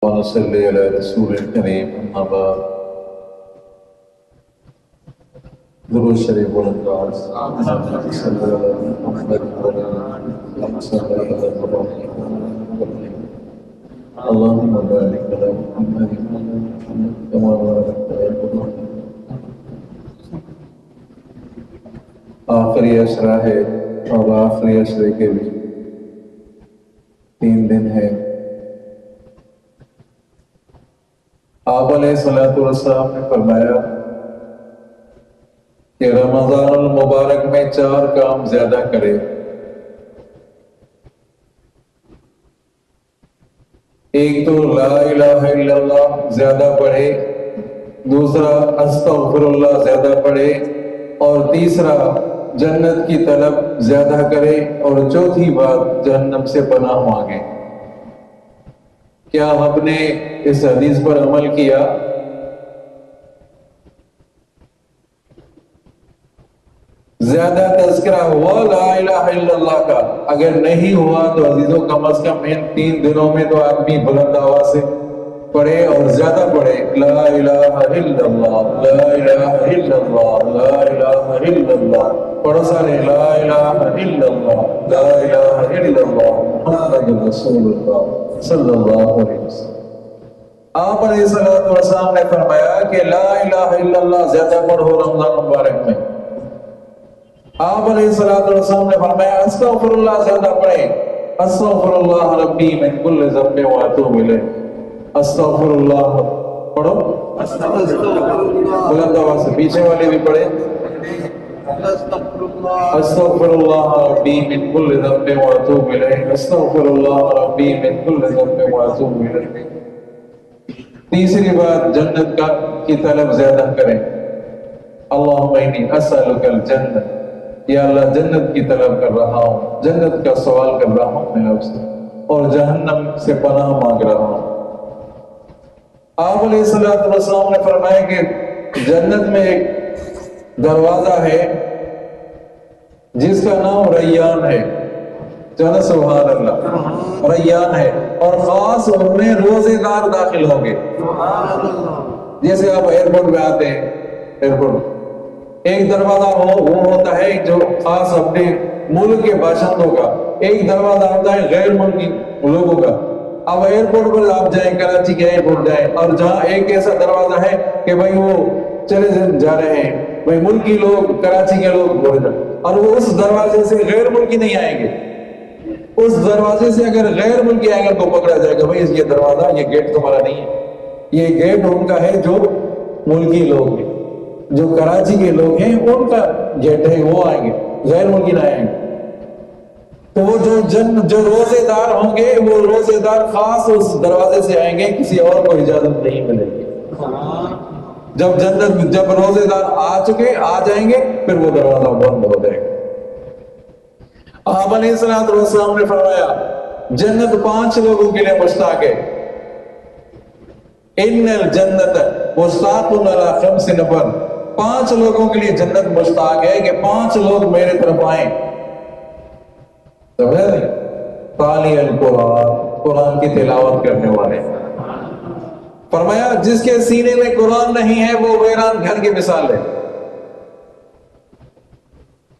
ونصلي على رسول الكريم أما بعد درود شریف بلند آواز اللهم صل على محمد وعلى اللهم صل على محمد اللهم بارك على محمد كما باركت على محمد. آخری اشرا ہے اور آخری اشرے کے بھی 3 دن ہے. آپ علیہ السلام نے فرمایا کہ رمضان المبارک میں 4 کام زیادہ کرے. ایک تو لا الہ الا اللہ زیادہ پڑھے، دوسرا استغفر اللہ زیادہ پڑھے، اور تیسرا جنت کی طلب زیادہ کرے، اور چوتھی بات جہنم سے پناہ مانگے. کیا ہم نے اس حدیث پر عمل کیا؟ زیادہ تذکرہ ہوا لا الہ الا اللہ کا؟ اگر نہیں ہوا تو عزیزوں کم از کم ان 3 دنوں میں تو آدمی بلند آواز سے پڑھے اور زیادہ پڑھے لا الہ الا اللہ، لا الہ الا اللہ، لا الہ الا اللہ. پڑھو سارے لا الہ الا اللہ، لا الہ الا اللہ محمد رسول اللہ صلی اللہ علیہ وسلم. آپ علیہ السلام نے فرمایا کہ لا الہ الا اللہ زیادہ پڑھو رمضان مبارک میں. آپ علیہ السلام نے فرمایا استغفر اللہ زیادہ پڑھے، استغفر اللہ ربی من کل ذنب واتوب الیہ. استغفر اللہ پڑھو، بلند آواز سے. پیچھے والے بھی پڑھے استغفر اللہ ربی من کل ذنب واتوب الیہ، استغفر اللہ ربی من کل ذنب واتوب الیہ. تیسری بات جنت کی طلب زیادہ کریں. اللہم انی اسألک الجنت، یا اللہ جنت کی طلب کر رہا ہوں، جنت کا سوال کر رہا ہوں میں آپ سے، اور جہنم سے پناہ مانگ رہا ہوں. آپ علیہ السلام نے فرمایا کہ جنت میں ایک دروازہ ہے جس کا نام ریان ہے. جانا سبحان اللہ، ریان ہے، اور خاص ان میں روزے دار داخل ہوں گے. جیسے آپ ایئرپورٹ میں آتے ہیں، ایئرپورٹ ایک دروازہ وہ ہوتا ہے جو خاص اپنے ملک کے باشندوں کا، ایک دروازہ ہوتا ہے غیر ملکی لوگوں کا. اب ایئرپورٹ پر آپ جائیں، کراچی کے ایئرپورٹ جائیں، اور جہاں ایک ایسا دروازہ ہے کہ بھائی وہ چلے جا رہے ہیں، بھائی ملکی لوگ، کراچی کے لوگ، اور وہ اس دروازے سے غیر ملکی نہیں آئیں گے. اس دروازے سے اگر غیر ملکی آئیں گے تو پکڑا جائے گا، بھائی یہ دروازہ، یہ گیٹ تمہارا نہیں ہے. یہ گیٹ ان کا ہے جو ملکی لوگ ہیں، جو کراچی کے لوگ ہیں ان کا گیٹ ہے، وہ آئیں گے، غیر ملکی نہ آئیں گے. تو وہ جو روزے دار ہوں گے وہ روزے دار خاص اس دروازے سے آئیں گے، کسی اور کو اجازت نہیں ملے گی. جب روزے دار آ جائیں گے پھر وہ دروازہ بند ہو جائے گا. آپ علیہ السلام نے فرمایا جنت 5 لوگوں کے لیے مشتاق ہے. ان الجنت مشتاق علی 5 نفر، 5 لوگوں کے لیے جنت مشتاق ہے کہ 5 لوگ میرے طرف آئیں. تالی القرآن، قرآن کی تلاوت کرنے والے. فرمایا جس کے سینے میں قرآن نہیں ہے وہ ویران گھر کی مثال ہے.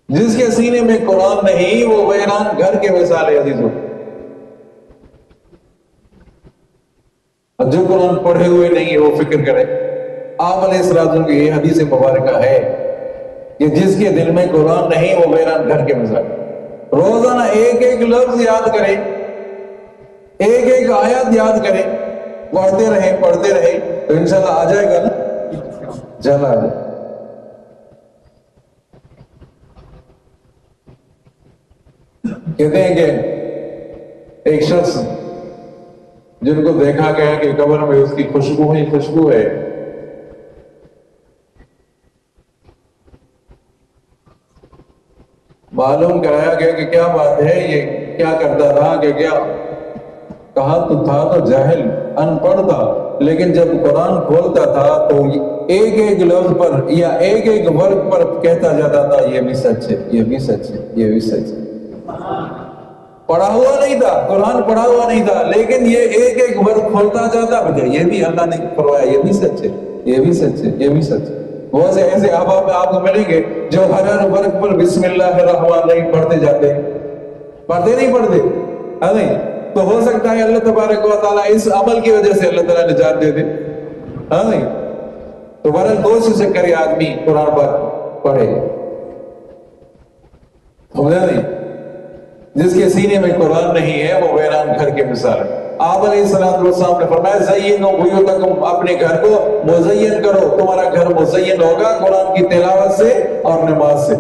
جس کے سینے میں قرآن نہیں وہ ویران گھر کے مثال ہے. عزیزوں جو قرآن پڑھے ہوئے نہیں ہے وہ فکر کرے. آپ علیہ السلام کی یہ حدیث مبارکہ ہے کہ جس کے دل میں قرآن نہیں وہ ویران گھر کے مثال. روزانہ ایک لفظ یاد کریں، ایک آیت یاد کریں، پڑھتے رہیں تو انشاءاللہ آ جائے گا نا. چلا آ جائے. کہتے ہیں کہ ایک شخص جن کو دیکھا گیا کہ قبر میں اس کی خوشبو ہی خوشبو ہے. معلوم کرایا گیا کہ کیا بات ہے، یہ کیا کرتا تھا، کہ کیا کہا تو تھا تو جاہل ان پڑھ تھا، لیکن جب قرآن کھولتا تھا تو ایک لفظ پر یا ایک ورڈ پر کہتا جاتا تھا یہ بھی سچ ہے، یہ بھی سچ ہے، یہ بھی سچ ہے. پڑھا ہوا نہیں تھا، قرآن پڑھا ہوا نہیں تھا، لیکن یہ ایک ایک ورد کھولتا جاتا ہے، یہ بھی اللہ نے فرمایا، یہ بھی سچ ہے، یہ بھی سچ ہے، یہ بھی سچ ہے۔ بہت سے ایسے احباب آپ کو ملیں گے جو ہر ورد پر بسم اللہ الرحمن الرحیم پڑھتے جاتے ہیں، پڑھتے نہیں پڑھتے، ہاں نہیں؟ تو ہو سکتا ہے اللہ تبارک و تعالیٰ اس عمل کی وجہ سے اللہ تعالیٰ نجات دے دے، ہاں نہیں؟ تو بہرحال کوشش کرے آدمی قرآن پاک پڑھے، سمجھا نہیں؟ جس کے سینے میں قرآن نہیں ہے وہ ویران گھر کے مثال ہے۔ آپ علیہ السلام نے فرمایا زینوا بیوتکم، اپنے گھر کو مزین کرو، تمہارا گھر مزین ہوگا قرآن کی تلاوت سے اور نماز سے۔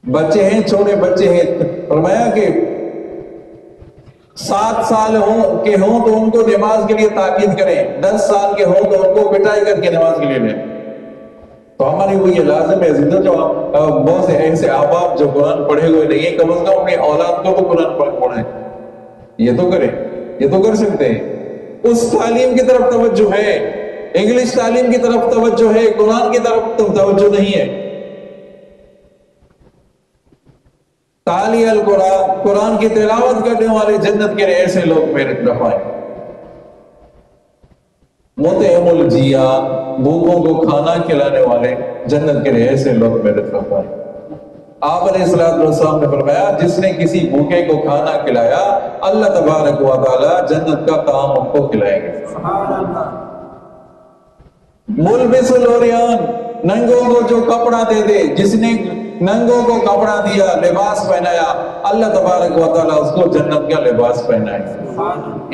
بچے ہیں، چھوٹے بچے ہیں، فرمایا کہ 7 سال کے ہوں تو ان کو نماز کے لیے تاکید کریں، 10 سال کے ہوں تو ان کو بٹائی کر کے نماز کے لیے لیں۔ تو ہماری وہ یہ لازم ہے زندہ جو بہت سے ایسے احباب جو قرآن پڑھے ہوئے نہیں ہیں، کم از کم اپنے اولاد کو تو قرآن پڑھیں، یہ تو کریں، یہ تو کر سکتے ہیں۔ اس تعلیم کی طرف توجہ ہے، انگلش تعلیم کی طرف توجہ ہے، قرآن کی طرف توجہ نہیں ہے۔ تالی القرآن، قرآن کی تلاوت کرنے والے جنت کے ایسے لوگ میرے طرف آئے۔ مطعم الجیاع، بھوکوں کو کھانا کھلانے والے جنت کے ایسے لوگ میرے طرف آئے۔ آپ علیہ السلام نے فرمایا جس نے کسی بھوکے کو کھانا کھلایا اللہ تبارک و تعالی جنت کا طعام ان کو کھلائیں گے۔ ملبس العریان، ننگوں کو جو کپڑا دے دے، جس نے ننگوں کو کپڑا دیا، لباس پہنایا، اللہ تبارک و تعالیٰ اس کو جنت کا لباس پہنائے۔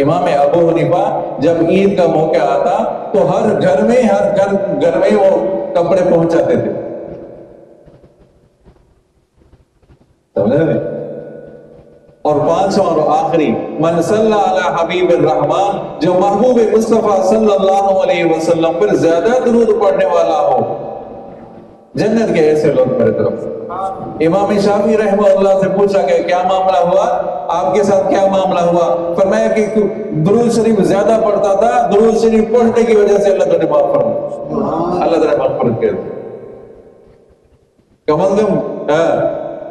امام ابو حنیفہ جب عید کا موقع آتا تو ہر گھر میں وہ کپڑے پہنچاتے تھے، سمجھے نہیں؟ اور 5واں اور آخری، من صلی علی حبیب الرحمن، جو محبوب مصطفیٰ صلی اللہ علیہ وسلم پر زیادہ درود پڑھنے والا ہو، جنت کے ایسے لوگ میرے طرف۔ امام شافعی رحمہ اللہ سے پوچھا کہ کیا معاملہ ہوا، آپ کے ساتھ کیا معاملہ ہوا؟ فرمایا کہ درود شریف زیادہ پڑھتا تھا، درود شریف پڑھنے کی وجہ سے اللہ تعالیٰ معاف فرمایا، اللہ تعالیٰ معاف فرمایا کہتے ہیں۔ کم از کم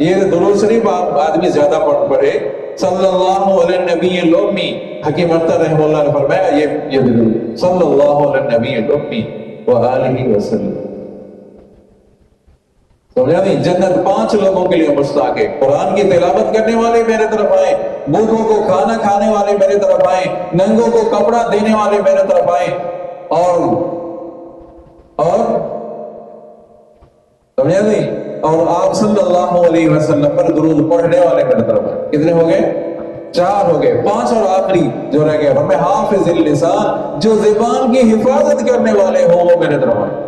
یہ درود شریف آدمی زیادہ پڑھے، صلی اللہ علیہ نبی الامی، حکیم اختر رحمہ اللہ نے فرمایا یہ درود صلی اللہ علیہ نبی الامی وآلہ وسلم۔ سمجھا نہیں؟ جنت 5 لوگوں کے لیے مشتاق ہے۔ قرآن کی تلاوت کرنے والے میرے طرف آئیں، بھوکوں کو کھانا کھانے والے میرے طرف آئیں، ننگوں کو کپڑا دینے والے میرے طرف آئیں، اور سمجھا نہیں؟ اور آپ صلی اللہ علیہ وسلم پر درود پڑھنے والے میرے طرف آئیں۔ کتنے ہو گئے؟ 4 ہو گئے۔ 5 اور آخری جو رہ گئے، ہمیں حافظ اللسان، جو زبان کی حفاظت کرنے والے ہوں وہ میرے طرف آئیں۔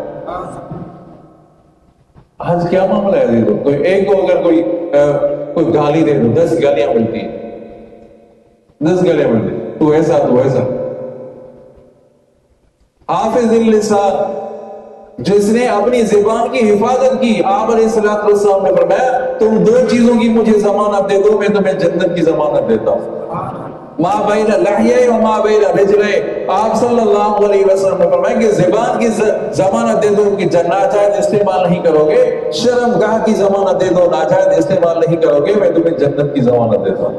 آج کیا معاملہ ہے عزیزو؟ کوئی ایک کو اگر کوئی گالی دے دو، 10 گالیاں ملتی ہیں، 10 گالیاں ملتی ہیں، تو ایسا تو ایسا۔ حافظ اللسان، جس نے اپنی زبان کی حفاظت کی، آپ علیہ السلام نے فرمایا تم 2 چیزوں کی مجھے ضمانت دے دو، میں تمہیں جنت کی ضمانت دیتا ہوں۔ ما بین لحیہ و ما بین رجلہ، آپ صلی اللہ علیہ وسلم نے فرمایا کہ زبان کی ضمانت دے دو کہ ناجائز استعمال نہیں کرو گے، شرم گاہ کی ضمانت دے دو ناجائز استعمال نہیں کرو گے، میں تمہیں جنت کی ضمانت دیتا ہوں۔